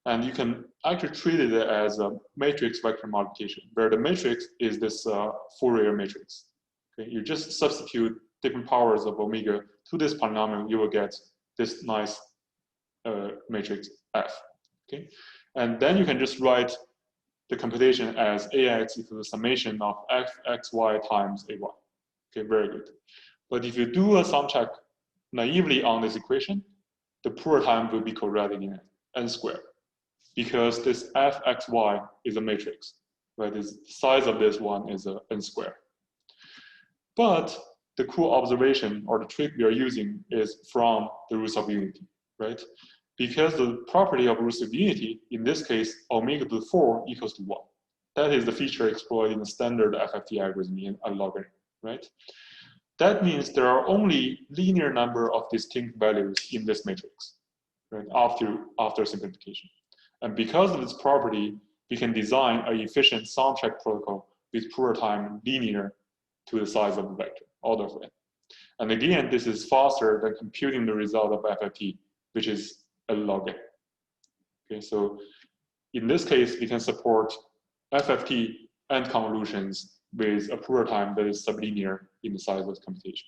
S2: And you can actually treat it as a matrix vector multiplication, where the matrix is this Fourier matrix. Okay? You just substitute different powers of omega to this polynomial, you will get this nice matrix F. Okay? And then you can just write the computation as Ax equals the summation of fxy times Ay. Okay, very good. But if you do a sum check naively on this equation, the poor time will be quadratic in n squared, because this fxy is a matrix, right? The size of this one is a n squared. But the cool observation or the trick we are using is from the roots of unity, right? Because the property of roots of unity, in this case, omega to the 4 equals to 1. That is the feature exploited in the standard FFT algorithm in a logarithm, right? That means there are only linear number of distinct values in this matrix, right? After simplification. And because of this property, we can design an efficient sum check protocol with poor time linear to the size of the vector, order of n. And again, this is faster than computing the result of FFT, which is a log n. Okay, so in this case, we can support FFT and convolutions with a poor time that is sublinear in the size of the computation.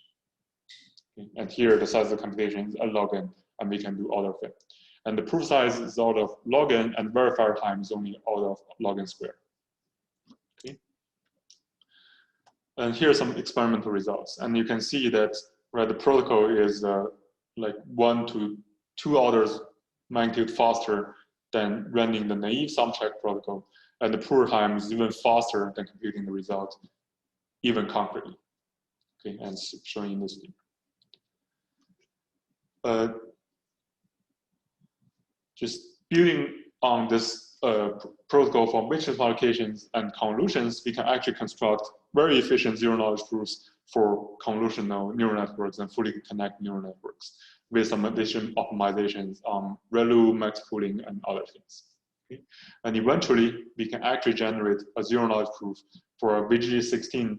S2: Okay, and here, the size of the computation is a log n, and we can do order of n. And the proof size is order of log n, and verifier time is only order of log n squared. Okay. And here are some experimental results. And you can see that the protocol is like 1 to 2 orders magnitude faster than running the naive sum check protocol. And the poor time is even faster than computing the result, even concretely. Okay, and showing in this figure. Just building on this protocol for matrix multiplications and convolutions, we can actually construct very efficient zero-knowledge proofs for convolutional neural networks and fully connect neural networks with some additional optimizations on ReLU, max pooling, and other things. Okay? And eventually, we can actually generate a zero-knowledge proof for a VG16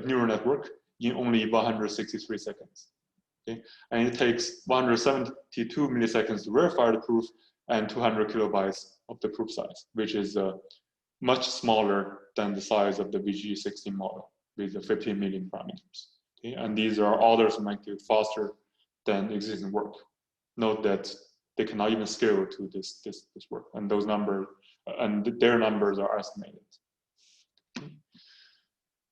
S2: neural network in only 163 seconds. Okay? And it takes 172 milliseconds to verify the proof and 200 kilobytes of the proof size, which is much smaller than the size of the VG16 model with the 15 million parameters. Okay? And these are orders of magnitude faster than existing work. Note that they cannot even scale to this work, and those numbers and their numbers are estimated. Okay?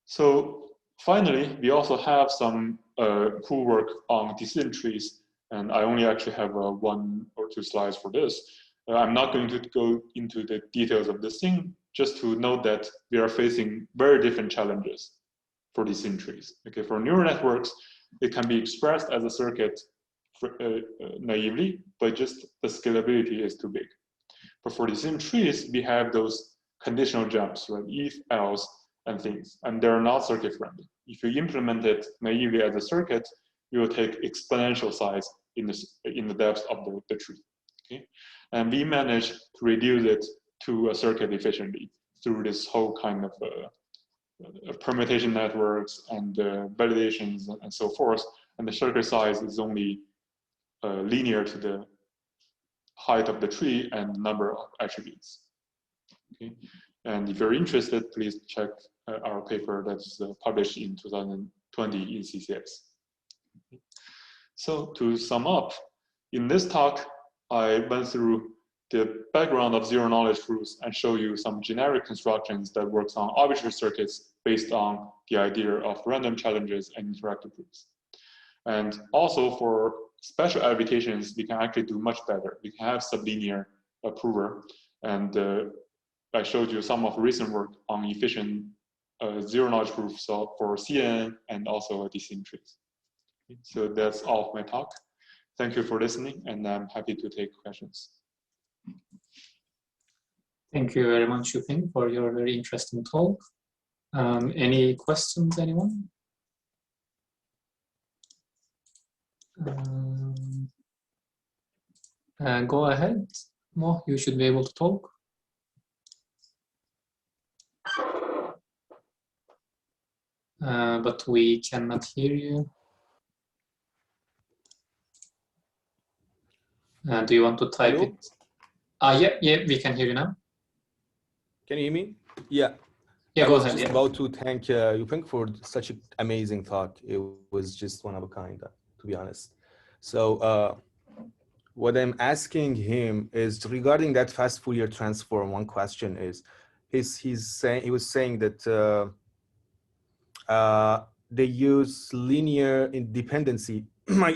S2: So finally, we also have some cool work on decision trees, and I only actually have 1 or 2 slides for this. I'm not going to go into the details of this thing, just to note that we are facing very different challenges for decision trees. Okay, for neural networks, it can be expressed as a circuit naively, but just the scalability is too big. But for decision trees, we have those conditional jumps, right? If, else, and things, and they're not circuit friendly. If you implement it naively as a circuit, you will take exponential size in the depth of the tree. Okay, and we managed to reduce it to a circuit efficiently through this whole kind of permutation networks and validations and so forth. And the circuit size is only linear to the height of the tree and number of attributes. Okay. And if you're interested, please check our paper that's published in 2020 in CCX. So to sum up, in this talk, I went through the background of zero-knowledge proofs and show you some generic constructions that works on arbitrary circuits based on the idea of random challenges and interactive proofs. And also for special applications, we can actually do much better. We can have sublinear prover. And I showed you some of recent work on efficient zero-knowledge proofs for CNN and also DC trees. So that's all of my talk. Thank you for listening, and I'm happy to take questions.
S1: Thank you very much, Yupeng, for your very interesting talk. Any questions, anyone? Go ahead, Mo, you should be able to talk. But we cannot hear you. Do you want to type
S3: Hello?
S1: it? Yeah, we can hear you now.
S3: Can you hear me? Yeah.
S1: Yeah,
S3: I
S1: go
S3: was
S1: ahead.
S3: just
S1: Yeah.
S3: about to thank Yupeng for such an amazing talk. It was just one of a kind, to be honest. So what I'm asking him is regarding that fast Fourier transform. One question is, he was saying that they use linear independency. I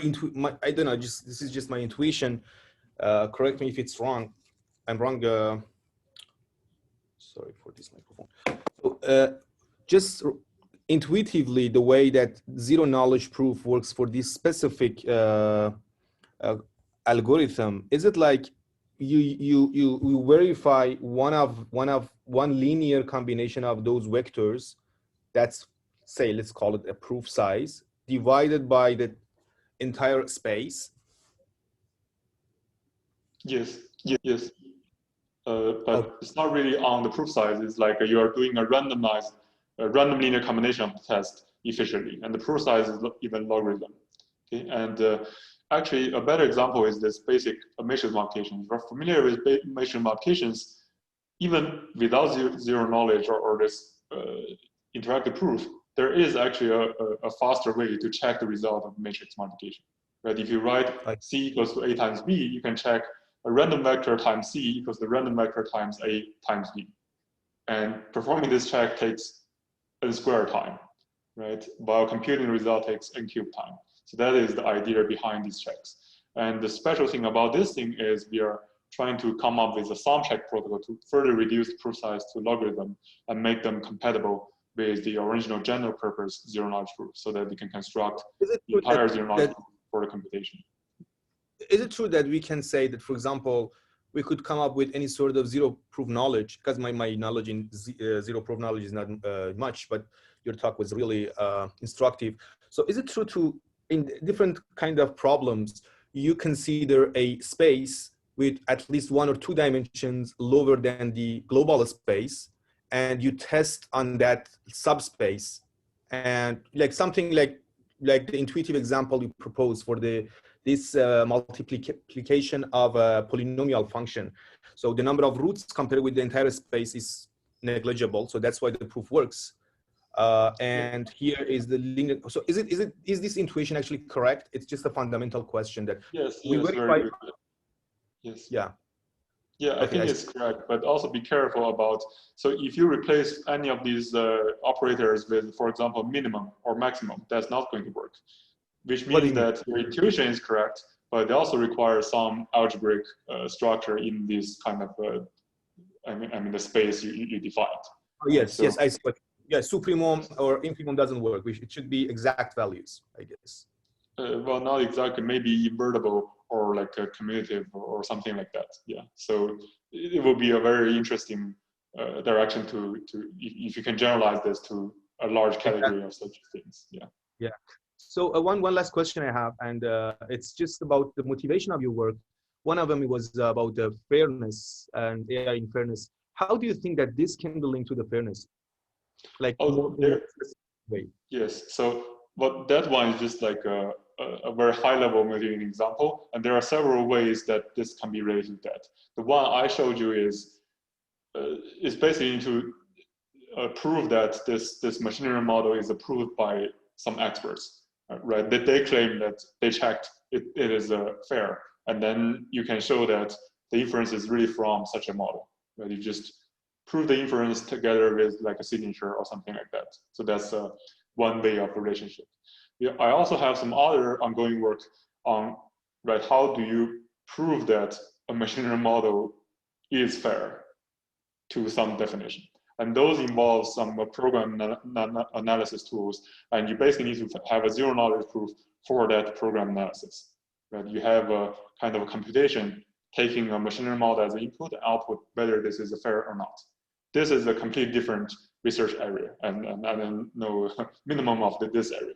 S3: don't know. This is just my intuition. Correct me if it's wrong. I'm wrong. Sorry for this microphone. So, just intuitively, the way that zero-knowledge proof works for this specific algorithm, is it like you verify one linear combination of those vectors? That's, say, let's call it a proof size divided by the entire space.
S2: Yes. But it's not really on the proof size. It's like you are doing a random linear combination of the test efficiently, and the proof size is even logarithm. Okay, and actually a better example is this basic matrix multiplication. If you're familiar with matrix multiplications, even without zero knowledge or this interactive proof, there is actually a faster way to check the result of matrix multiplication. Right? If you write C equals to A times B, you can check a random vector times C equals the random vector times A times B. And performing this check takes n squared time, right? While computing the result takes n cubed time. So that is the idea behind these checks. And the special thing about this thing is we are trying to come up with a sum check protocol to further reduce the proof size to logarithm and make them compatible with the original general purpose zero-knowledge proof, so that we can construct the entire zero-knowledge proof for the computation.
S3: Is it true that we can say that, for example, we could come up with any sort of zero proof knowledge? Because my knowledge in zero proof knowledge is not much, but your talk was really instructive. So is it true to, in different kind of problems, you consider a space with at least 1 or 2 dimensions lower than the global space, and you test on that subspace, and like something like the intuitive example you propose for this multiplication of a polynomial function. So the number of roots compared with the entire space is negligible. So that's why the proof works. And here is the linear. So is this intuition actually correct? It's just a fundamental question that
S2: we verify. Very good. Yes.
S3: Yeah.
S2: Yeah, I think it's correct, but also be careful about, so if you replace any of these operators with, for example, minimum or maximum, that's not going to work, which means that your intuition is correct, but they also require some algebraic structure in this kind of, I mean the space you defined.
S3: Oh, yes, yes, I see. But yeah, supremum or infimum doesn't work. It should be exact values, I guess.
S2: Well, not exactly, maybe invertible or like a commutative or something like that. Yeah, so it will be a very interesting direction to if you can generalize this to a large category of such things. Yeah.
S3: Yeah. So one last question I have, and it's just about the motivation of your work. One of them was about the fairness and AI in fairness. How do you think that this can be linked to the fairness? Like more in a specific way.
S2: Yes. So, but that one is just like a very high level maybe an example, and there are several ways that this can be related to that. The one I showed you is basically to prove that this machine learning model is approved by some experts, right? That they claim that they checked it is fair, and then you can show that the inference is really from such a model, right? You just prove the inference together with like a signature or something like that. So that's one way of relationship. Yeah, I also have some other ongoing work on, right, how do you prove that a machine learning model is fair to some definition. And those involve some program analysis tools. And you basically need to have a zero-knowledge proof for that program analysis. Right? You have a kind of a computation taking a machine learning model as an input and output, whether this is fair or not. This is a completely different research area, and I don't know minimum of this area.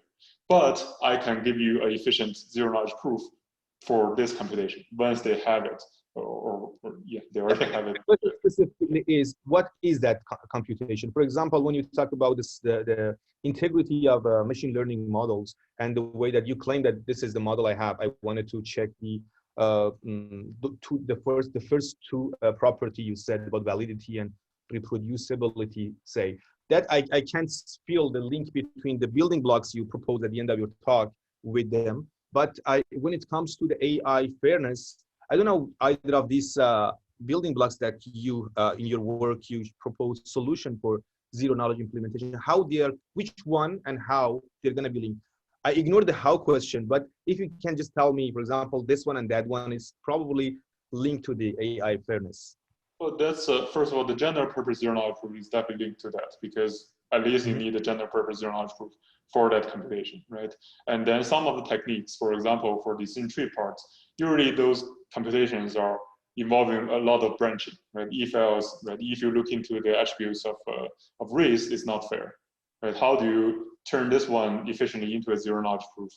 S2: But I can give you an efficient zero-knowledge proof for this computation once they have it, or yeah, they already have it.
S3: What specifically is, what is that computation? For example, when you talk about this, the integrity of machine learning models and the way that you claim that this is the model I have, I wanted to check the first two property you said about validity and reproducibility, say. That I can't feel the link between the building blocks you propose at the end of your talk with them. But when it comes to the AI fairness, I don't know either of these building blocks that you, in your work, you propose solution for zero knowledge implementation, how they are, which one and how they're gonna be linked. I ignore the how question, but if you can just tell me, for example, this one and that one is probably linked to the AI fairness.
S2: Well, that's first of all, the general purpose zero knowledge proof is definitely linked to that, because at least you need a general purpose zero knowledge proof for that computation, right? And then some of the techniques, for example, for the in-tree parts, usually those computations are involving a lot of branching, right? If else, right? If you look into the attributes of race, it's not fair, right? How do you turn this one efficiently into a zero knowledge proof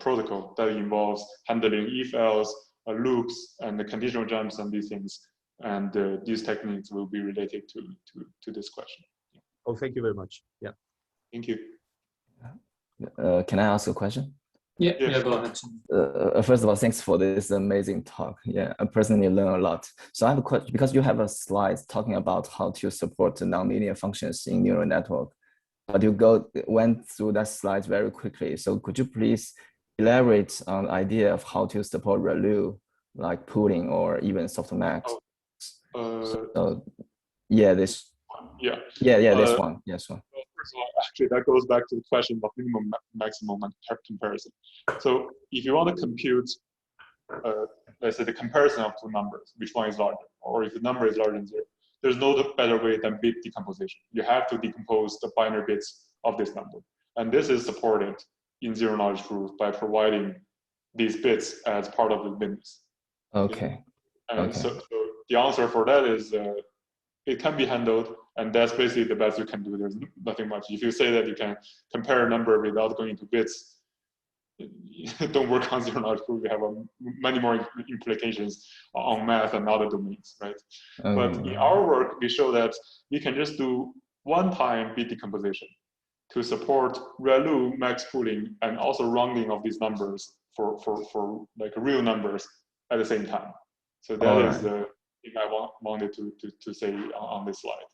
S2: protocol that involves handling if else, loops, and the conditional jumps and these things? And these techniques will be related to this question.
S3: Oh, thank you very much. Yeah.
S2: Thank you.
S4: Can I ask a question?
S1: Yeah, go ahead.
S4: First of all, thanks for this amazing talk. Yeah, I personally learned a lot. So I have a question, because you have a slide talking about how to support the nonlinear functions in neural network, but you went through that slide very quickly. So could you please elaborate on the idea of how to support ReLU, like pooling or even softmax? So, yeah, this.
S2: Yeah.
S4: This one. Yes, one.
S2: Well, first of all, actually, that goes back to the question of minimum maximum comparison. So if you want to compute, let's say the comparison of two numbers, which one is larger, or if the number is larger than zero, there's no better way than bit decomposition. You have to decompose the binary bits of this number, and this is supported in zero knowledge proof by providing these bits as part of the business.
S4: Okay.
S2: And so the answer for that is it can be handled, and that's basically the best you can do. There's nothing much. If you say that you can compare a number without going into bits, don't work on zero knowledge proof. We have many more implications on math and other domains, right? But in our work, we show that we can just do one-time bit decomposition to support ReLU max pooling and also rounding of these numbers for like real numbers at the same time. So that is the thing I wanted to say on this slide.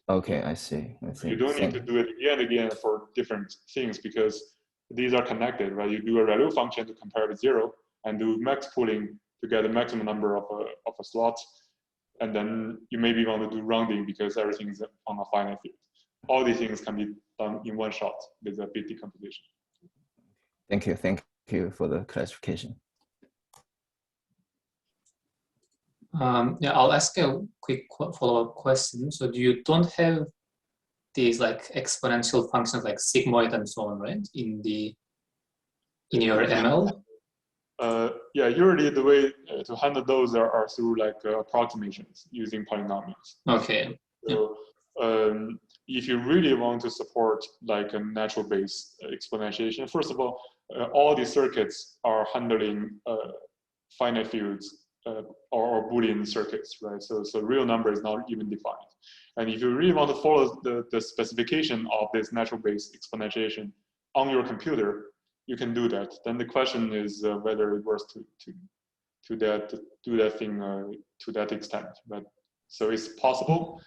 S4: Okay, I see.
S2: You don't need to do it again and again for different things, because these are connected, right? You do a ReLU function to compare with zero, and do max pooling to get the maximum number of a slot, and then you maybe want to do rounding because everything is on a finite field. All these things can be done in one shot with a bit decomposition.
S4: Thank you for the clarification.
S1: Yeah, I'll ask a quick follow-up question. So you don't have these like exponential functions like sigmoid and so on, right? In your ML?
S2: Yeah, usually the way to handle those are through like approximations using polynomials.
S1: Okay.
S2: So if you really want to support like a natural base exponentiation, first of all these circuits are handling finite fields or Boolean circuits, right? So real number is not even defined. And if you really want to follow the specification of this natural-based exponentiation on your computer, you can do that. Then the question is whether it works to do that thing to that extent. But so it's possible.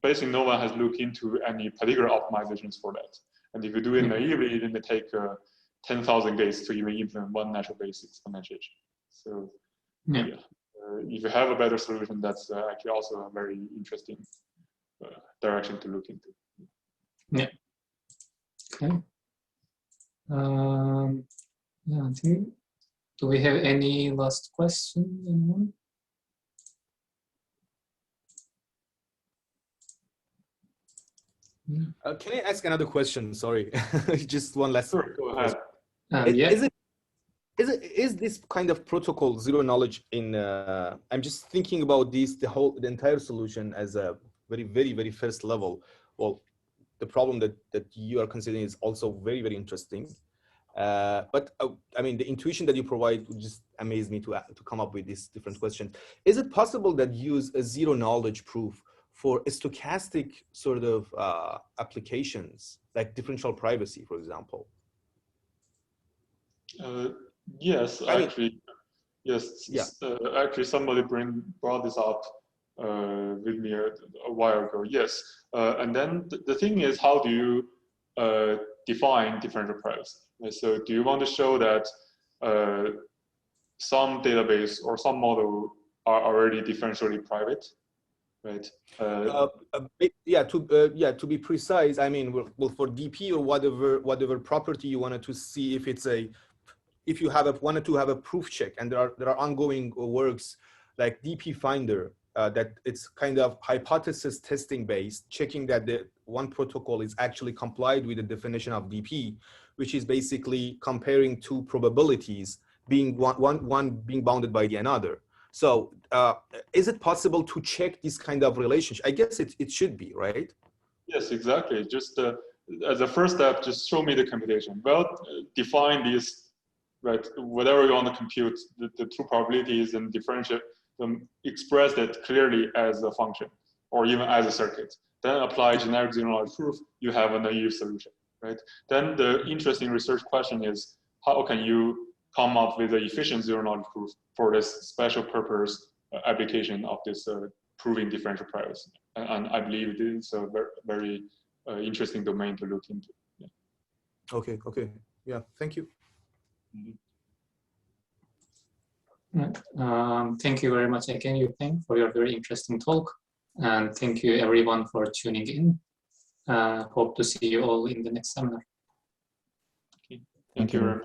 S2: Basically, no one has looked into any particular optimizations for that. And if you do it naively, it may take 10,000 gates to even implement one natural-based exponentiation. So if you have a better solution, that's actually also a very interesting direction to look into.
S1: Yeah. Okay. Yeah, I think, do we have any last question? Anyone?
S3: Can I ask another question? Sorry, just one last.
S2: Sure, go ahead.
S3: Is this kind of protocol zero knowledge in? I'm just thinking about the entire solution as a very first level. Well, the problem that you are considering is also very interesting. But I mean, the intuition that you provide would just amaze me to come up with these different questions. Is it possible that use a zero knowledge proof for stochastic sort of applications, like differential privacy, for example?
S2: Yes, actually, yes. Yeah. Actually, somebody brought this up with me a while ago. Yes, and then the thing is, how do you define differential privacy? So, do you want to show that some database or some model are already differentially private? Right. To be precise, I mean, well, for DP or whatever property you wanted to see if it's if you wanted to have a proof check, and there are ongoing works like DP Finder that it's kind of hypothesis testing based, checking that the one protocol is actually complied with the definition of DP, which is basically comparing two probabilities being one being bounded by the another. So is it possible to check this kind of relationship? I guess it should be, right? Yes, exactly. Just as a first step, just show me the computation. Well, define these, right? Whatever you want to compute, the two probabilities and differentiate them, express that clearly as a function or even as a circuit. Then apply generic zero-knowledge proof, you have a naive solution, right? Then the interesting research question is, how can you come up with an efficient zero-knowledge proof for this special purpose application of this proving differential privacy? And I believe it is a very interesting domain to look into. Yeah. Okay. Yeah, thank you.
S1: Thank you very much again, Yupeng, for your very interesting talk. And thank you everyone for tuning in. Hope to see you all in the next seminar.
S4: Thank you.